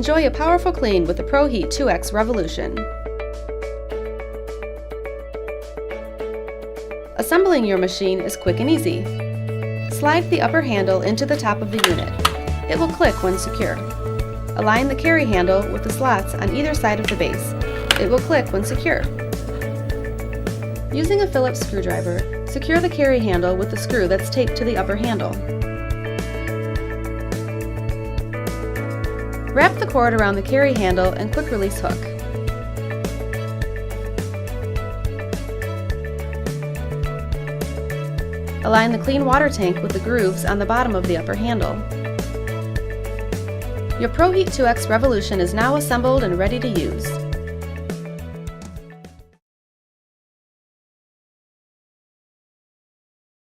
Enjoy a powerful clean with the Proheat 2X Revolution. Assembling your machine is quick and easy. Slide the upper handle into the top of the unit. It will click when secure. Align the carry handle with the slots on either side of the base. It will click when secure. Using a Phillips screwdriver, secure the carry handle with the screw that's taped to the upper handle. Wrap the cord around the carry handle and quick release hook. Align the clean water tank with the grooves on the bottom of the upper handle. Your Proheat 2X Revolution is now assembled and ready to use.